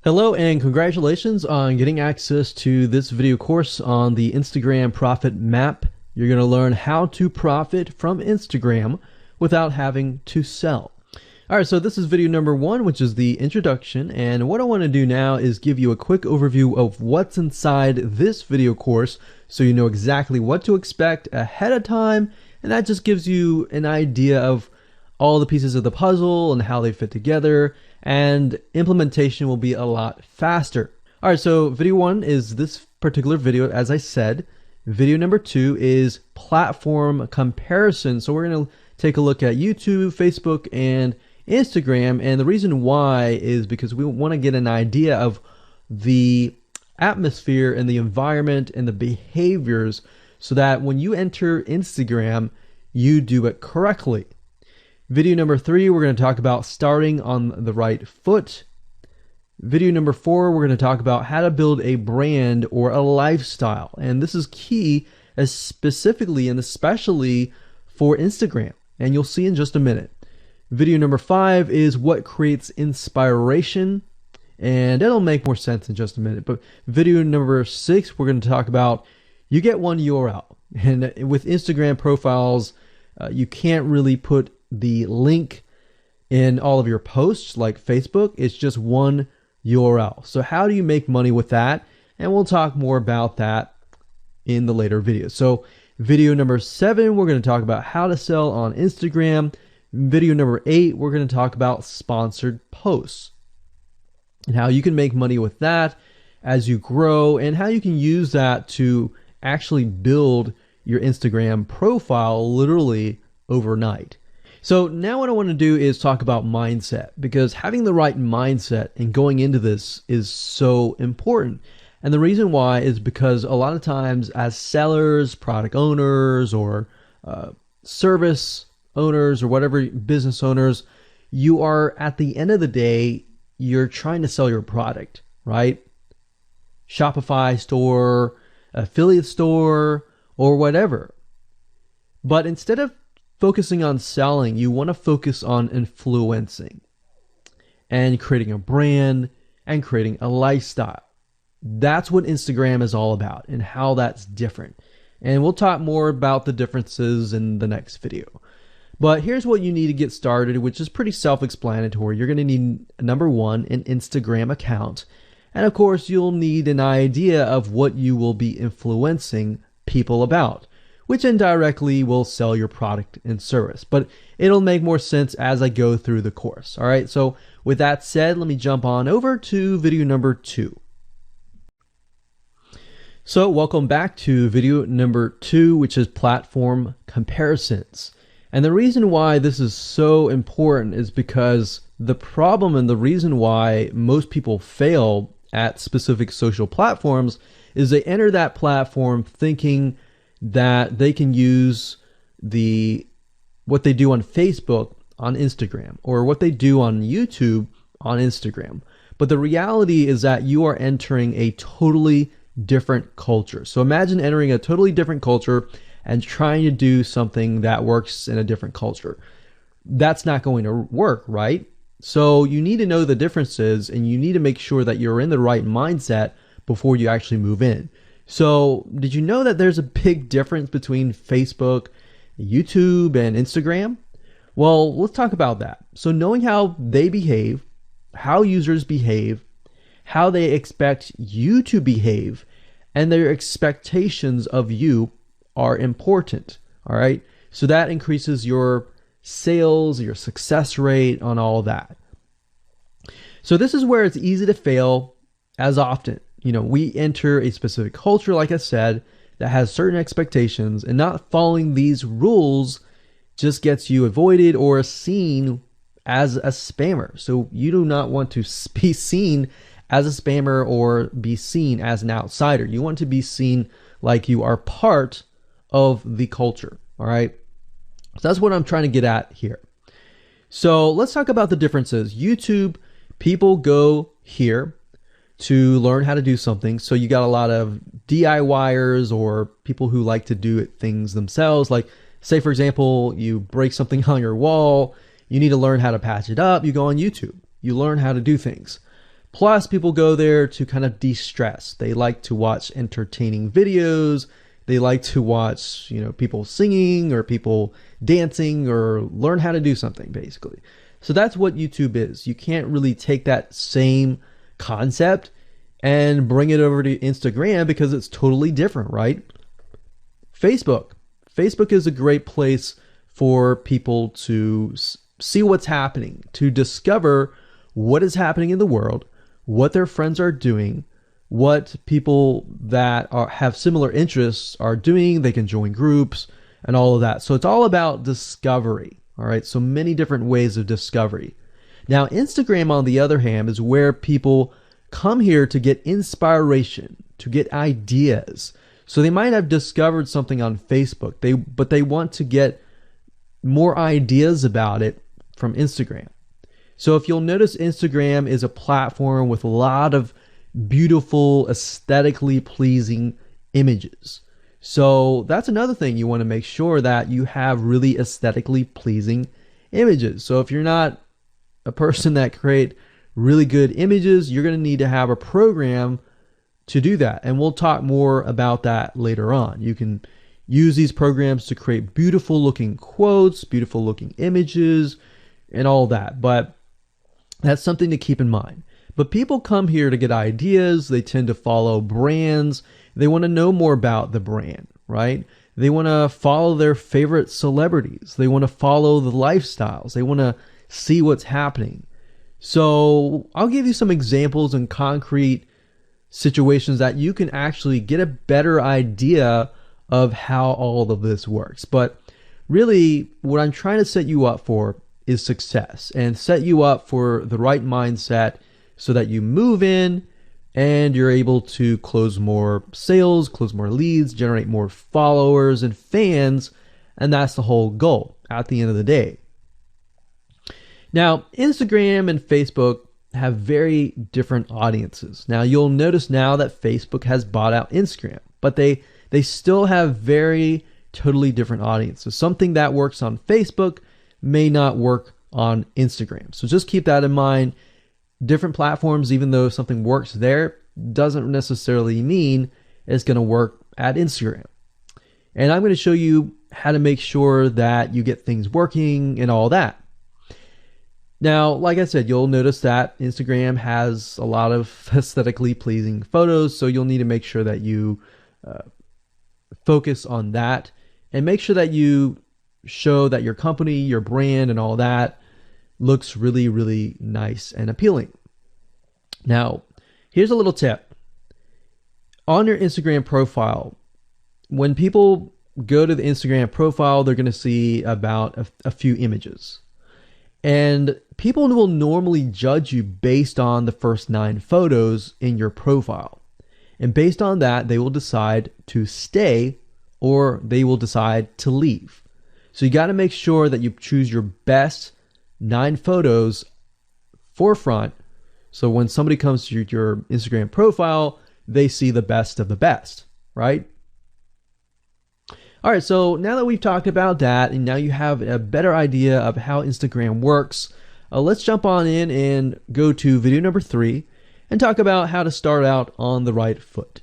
Hello and congratulations on getting access to this video course on the Instagram Profit Map. You're going to learn how to profit from Instagram without having to sell. All right, so this is video number 1, which is the introduction. And what I want to do now is give you a quick overview of what's inside this video course so you know exactly what to expect ahead of time. And that just gives you an idea of all the pieces of the puzzle and how they fit together, and implementation will be a lot faster. All right, so video 1 is this particular video, as I said. Video number 2 is platform comparison. So we're going to take a look at YouTube, Facebook, and Instagram. And the reason why is because we want to get an idea of the atmosphere and the environment and the behaviors so that when you enter Instagram, you do it correctly. Video number 3, we're going to talk about starting on the right foot. Video number 4, we're going to talk about how to build a brand or a lifestyle. And this is key, as specifically and especially for Instagram. And you'll see in just a minute. Video number 5 is what creates inspiration. And it'll make more sense in just a minute. But video number 6, we're going to talk about you get one URL. And with Instagram profiles, you can't really put the link in all of your posts like Facebook. It's just one URL. So how do you make money with that? And we'll talk more about that in the later videos. So video number 7, we're going to talk about how to sell on Instagram. Video number 8, we're going to talk about sponsored posts and how you can make money with that as you grow, and how you can use that to actually build your Instagram profile literally overnight. So now what I want to do is talk about mindset, because having the right mindset and going into this is so important. And the reason why is because a lot of times as sellers, product owners, or service owners, or whatever, business owners, you are, at the end of the day, you're trying to sell your product, right? Shopify store, affiliate store, or whatever. But instead of focusing on selling, you want to focus on influencing and creating a brand and creating a lifestyle. That's what Instagram is all about and how that's different. And we'll talk more about the differences in the next video. But here's what you need to get started, which is pretty self-explanatory. You're going to need, number 1, an Instagram account. And of course, you'll need an idea of what you will be influencing people about, which indirectly will sell your product and service. But it'll make more sense as I go through the course. All right, so with that said, let me jump on over to video number 2. So welcome back to video number 2, which is platform comparisons. And the reason why this is so important is because the problem and the reason why most people fail at specific social platforms is they enter that platform thinking that they can use what they do on Facebook on Instagram, or what they do on YouTube on Instagram. But the reality is that you are entering a totally different culture. So imagine entering a totally different culture and trying to do something that works in a different culture. That's not going to work, right? So you need to know the differences, and you need to make sure that you're in the right mindset before you actually move in. So did you know that there's a big difference between Facebook, YouTube, and Instagram? Well, let's talk about that. So knowing how they behave, how users behave, how they expect you to behave, and their expectations of you are important. All right. So that increases your sales, your success rate on all of that. So this is where it's easy to fail as often. You know, we enter a specific culture, like I said, that has certain expectations, and not following these rules just gets you avoided or seen as a spammer. So you do not want to be seen as a spammer or be seen as an outsider. You want to be seen like you are part of the culture. All right. So that's what I'm trying to get at here. So let's talk about the differences. YouTube, people go here to learn how to do something. So you got a lot of DIYers, or people who like to do things themselves. Like, say, for example, you break something on your wall, you need to learn how to patch it up. You go on YouTube, you learn how to do things. Plus, people go there to kind of de-stress. They like to watch entertaining videos. They like to watch, people singing or people dancing or learn how to do something, basically. So that's what YouTube is. You can't really take that same concept and bring it over to Instagram because it's totally different, right? Facebook. Facebook is a great place for people to see what's happening, to discover what is happening in the world, what their friends are doing, what people that have similar interests are doing. They can join groups and all of that. So it's all about discovery. All right. So many different ways of discovery. Now, Instagram, on the other hand, is where people come here to get inspiration, to get ideas. So they might have discovered something on Facebook, but they want to get more ideas about it from Instagram. So if you'll notice, Instagram is a platform with a lot of beautiful, aesthetically pleasing images. So that's another thing. You want to make sure that you have really aesthetically pleasing images. So if you're not a person that create really good images, you're going to need to have a program to do that. And we'll talk more about that later on. You can use these programs to create beautiful looking quotes, beautiful looking images, and all that. But that's something to keep in mind. But people come here to get ideas. They tend to follow brands. They want to know more about the brand, right? They want to follow their favorite celebrities. They want to follow the lifestyles. They want to see what's happening. So I'll give you some examples and concrete situations that you can actually get a better idea of how all of this works. But really, what I'm trying to set you up for is success, and set you up for the right mindset so that you move in and you're able to close more sales, close more leads, generate more followers and fans. And that's the whole goal at the end of the day. Now, Instagram and Facebook have very different audiences. Now, you'll notice now that Facebook has bought out Instagram, but they still have very totally different audiences. Something that works on Facebook may not work on Instagram. So just keep that in mind. Different platforms, even though something works there, doesn't necessarily mean it's going to work at Instagram. And I'm going to show you how to make sure that you get things working and all that. Now, like I said, you'll notice that Instagram has a lot of aesthetically pleasing photos, so you'll need to make sure that you focus on that and make sure that you show that your company, your brand, and all that looks really, really nice and appealing. Now, here's a little tip. On your Instagram profile, when people go to the Instagram profile, they're going to see about a few images. And people will normally judge you based on the first 9 photos in your profile. And based on that, they will decide to stay or they will decide to leave. So you got to make sure that you choose your best 9 photos forefront. So when somebody comes to your Instagram profile, they see the best of the best, right? All right, so now that we've talked about that, and now you have a better idea of how Instagram works, let's jump on in and go to video number 3 and talk about how to start out on the right foot.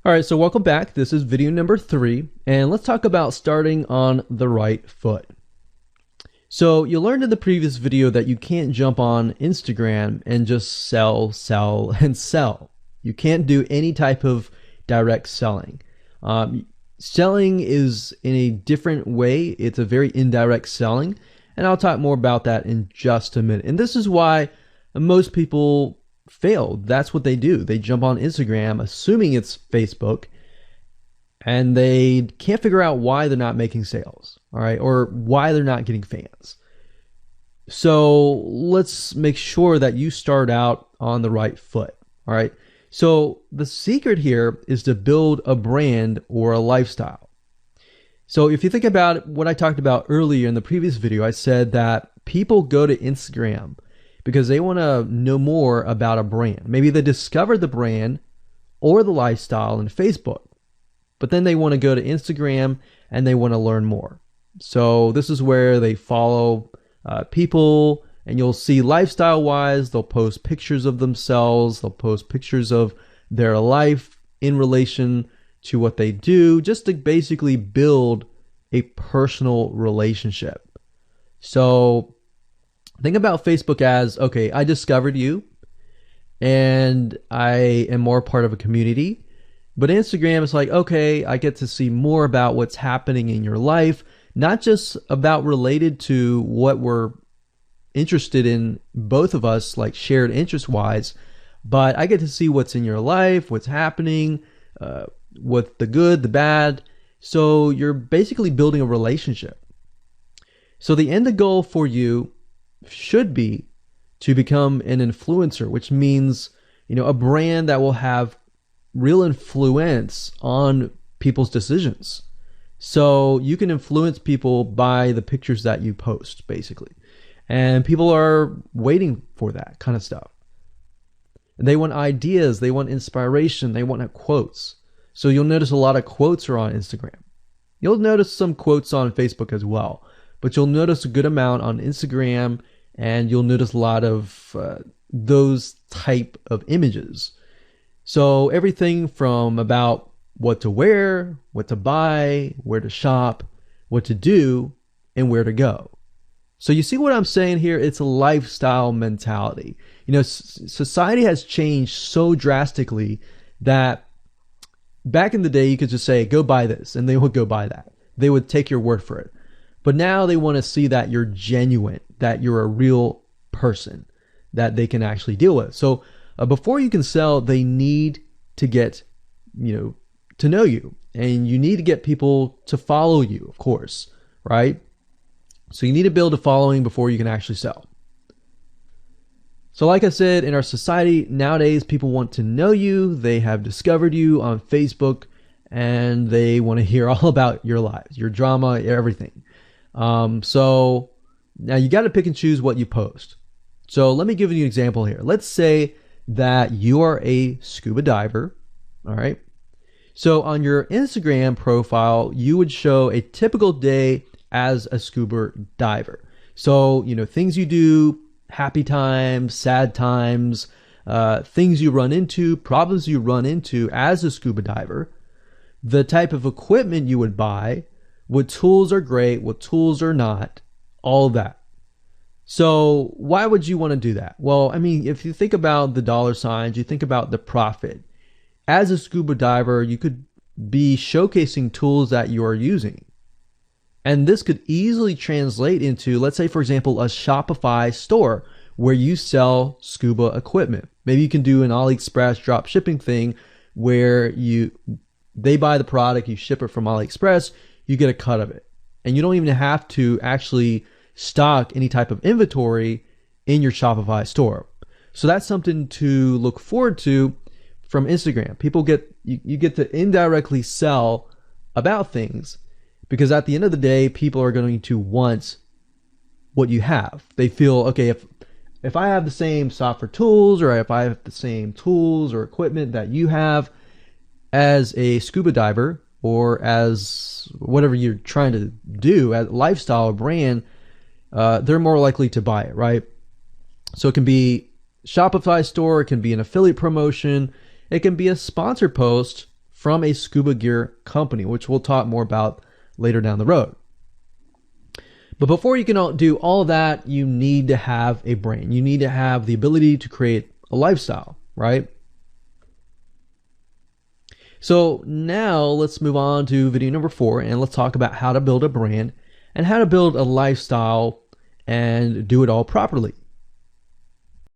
All right, so welcome back. This is video number 3, and let's talk about starting on the right foot. So you learned in the previous video that you can't jump on Instagram and just sell, and sell. You can't do any type of direct selling. Selling is in a different way. It's a very indirect selling, and I'll talk more about that in just a minute. And this is why most people fail. That's what they do. They jump on Instagram assuming it's Facebook, and they can't figure out why they're not making sales, all right, or why they're not getting fans. So let's make sure that you start out on the right foot, all right? So the secret here is to build a brand or a lifestyle. So if you think about what I talked about earlier in the previous video, I said that people go to Instagram because they want to know more about a brand. Maybe they discovered the brand or the lifestyle in Facebook, but then they want to go to Instagram and they want to learn more. So this is where they follow people And you'll see lifestyle wise, they'll post pictures of themselves, they'll post pictures of their life in relation to what they do, just to basically build a personal relationship. So think about Facebook as, okay, I discovered you and I am more part of a community. But Instagram is like, okay, I get to see more about what's happening in your life, not just about related to what we're interested in, both of us, like shared interest wise, but I get to see what's in your life, what's happening, what the good, the bad. So you're basically building a relationship. So the end goal for you should be to become an influencer, which means, a brand that will have real influence on people's decisions. So you can influence people by the pictures that you post, basically. And people are waiting for that kind of stuff. They want ideas, they want inspiration, they want quotes. So you'll notice a lot of quotes are on Instagram. You'll notice some quotes on Facebook as well, but you'll notice a good amount on Instagram, and you'll notice a lot of those type of images. So everything from about what to wear, what to buy, where to shop, what to do, and where to go. So you see what I'm saying here? It's a lifestyle mentality. Society has changed so drastically that back in the day, you could just say, go buy this, and they would go buy that. They would take your word for it. But now they want to see that you're genuine, that you're a real person that they can actually deal with. So before you can sell, they need to get, to know you. And you need to get people to follow you, of course, right? So you need to build a following before you can actually sell. So like I said, in our society nowadays, people want to know you. They have discovered you on Facebook, and they want to hear all about your lives, your drama, everything. So now you got to pick and choose what you post. So let me give you an example here. Let's say that you are a scuba diver. All right. So on your Instagram profile, you would show a typical day as a scuba diver. So, things you do, happy times, sad times, things you run into, problems you run into as a scuba diver, the type of equipment you would buy, what tools are great, what tools are not, all of that. So why would you want to do that? Well, if you think about the dollar signs, you think about the profit. As a scuba diver, you could be showcasing tools that you are using. And this could easily translate into, let's say, for example, a Shopify store where you sell scuba equipment. Maybe you can do an AliExpress drop shipping thing where they buy the product, you ship it from AliExpress, you get a cut of it. And you don't even have to actually stock any type of inventory in your Shopify store. So that's something to look forward to from Instagram. You get to indirectly sell about things, because at the end of the day, people are going to want what you have. They feel, okay, if I have the same software tools, or if I have the same tools or equipment that you have as a scuba diver, or as whatever you're trying to do, as lifestyle brand, they're more likely to buy it, right? So it can be Shopify store, it can be an affiliate promotion, it can be a sponsor post from a scuba gear company, which we'll talk more about later down the road. But before you can do all of that, you need to have a brand. You need to have the ability to create a lifestyle, right? So now let's move on to video number 4, and let's talk about how to build a brand and how to build a lifestyle and do it all properly.